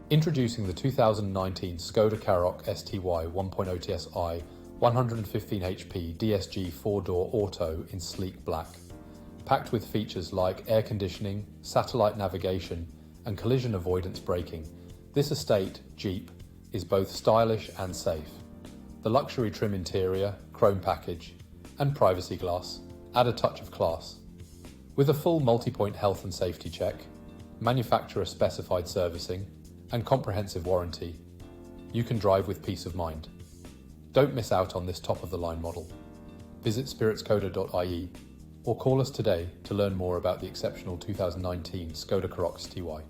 Introducing the 2019 Skoda Karoq STY 1.0tsi 115HP DSG 4-door auto in sleek black. Packed with features like air conditioning, satellite navigation, and collision avoidance braking, this Estatejeep is both stylish and safe. The luxury trim interior, chrome package, and privacy glass add a touch of class. With a full multi-point health and safety check, manufacturer-specified servicing, and comprehensive warranty, you can drive with peace of mind. Don't miss out on this top-of-the-line model. Visit spiritskoda.ie or call us today to learn more about the exceptional 2019 Skoda Karoq STY.